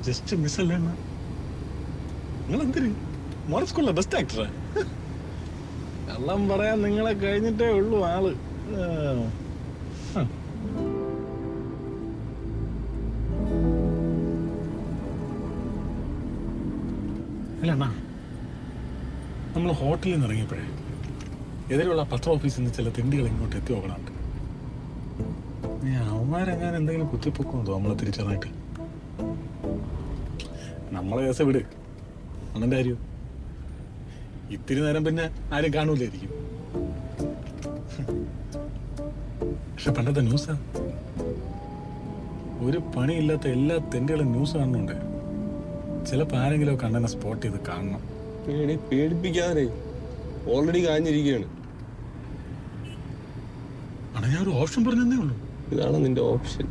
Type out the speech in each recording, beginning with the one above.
Just miss അല്ലേ അണ്ണാ? നിങ്ങൾ എന്തിന് മോഡൽ സ്കൂളിലെ ബെസ്റ്റ് ആക്ടറാ? കള്ളം പറയാൻ നിങ്ങളെ കഴിഞ്ഞിട്ടേ ഉള്ളൂ ആള്. അല്ല അണ്ണാ, നമ്മൾ ഹോട്ടലിൽ നിന്ന് ഇറങ്ങിയപ്പോഴേ എതിരെയുള്ള പത്ര ഓഫീസിൽ നിന്ന് ചില തിണ്ടികൾ ഇങ്ങോട്ട് എത്തി നോക്കണുണ്ട്. അവന്മാരെങ്ങനെ എന്തെങ്കിലും കുത്തിപ്പൊക്കുമെന്നോ നമ്മളെ തിരിച്ചറിഞ്ഞിട്ട്. നമ്മളെ കേസ് വിട്, അണ്ണൻ്റെ കാര്യം ഇത്തിരി നേരം പിന്നെ ആരും കാണൂലായിരിക്കും. പക്ഷെ പണ്ടത്തെ ന്യൂസാ, ഒരു പണിയില്ലാത്ത എല്ലാ തെണ്ടികളും ന്യൂസ് കാണുന്നുണ്ട്. ചിലപ്പോൾ ആരെങ്കിലും കണ്ണനെ സ്പോട്ട് ചെയ്ത് കാണണം. പേടിപ്പിക്കാതെ ഓൾറെഡി കാഞ്ഞിരിക്കുകയാണ്. അണ ഞാൻ ഒരു ഓപ്ഷൻ പറഞ്ഞതേ ഉള്ളൂ. ഇതാണ് നിന്റെ ഓപ്ഷൻ.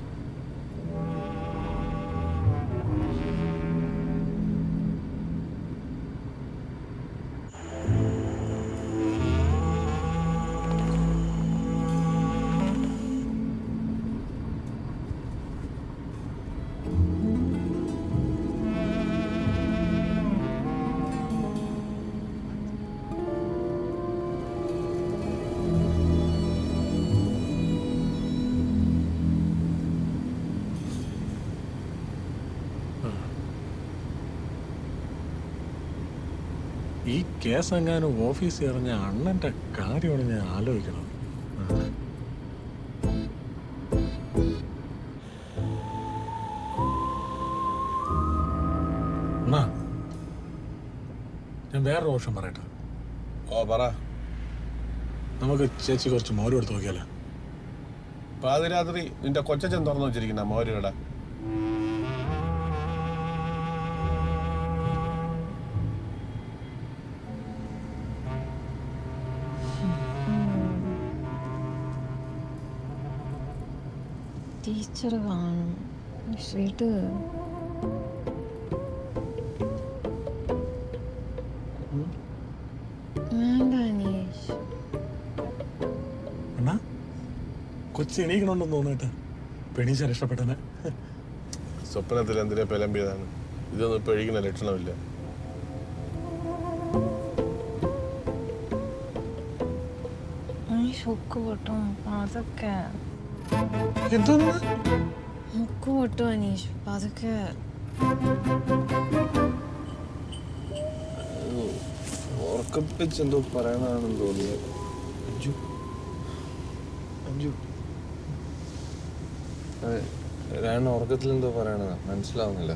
ഈ കേസ് എങ്ങാനും ഓഫീസിൽ ഇറങ്ങ അണ്ണന്റെ കാര്യമാണ് ഞാൻ ആലോചിക്കണം. അണ്ണാ, ഞാൻ വേറൊരു ഓപ്ഷൻ പറയട്ടെ. ഓ പറ. നമുക്ക് ചേച്ചി കുറച്ച് മോര് എടുത്ത് നോക്കിയാലോ? പാതിരാത്രി നിന്റെ കൊച്ചച്ഛൻ തുറന്നു വെച്ചിരിക്കുന്ന മോര് കട. ടീച്ചർ കാണും. ശ്രീട്ട് വേണ്ട അനീഷ്. അണ്ണാ, കൊച്ചി എണീക്കണമെന്ന് തോന്നിട്ട് പെണീച്ച രക്ഷപ്പെട്ടനെ. സ്വപ്നത്തിൽ എന്തിനാ പെലമ്പിയതാണ്. ഇതൊന്നും ഇപ്പൊ എഴുതുന്ന ലക്ഷണമില്ല. അനീഷ് മുക്ക് പൊട്ടും പതുക്കെ. എന്തോന്ന് മുക്ക് പൊട്ടും അനീഷ് പതുക്കെ. ഓർക്കപ്പിച്ചെന്തോ പറയണമെന്ന് തോന്നിയത്. അഞ്ജു, അഞ്ജു, അതെ, ഉറക്കത്തിൽ എന്തോ പറയണതാ മനസ്സിലാവുന്നില്ല.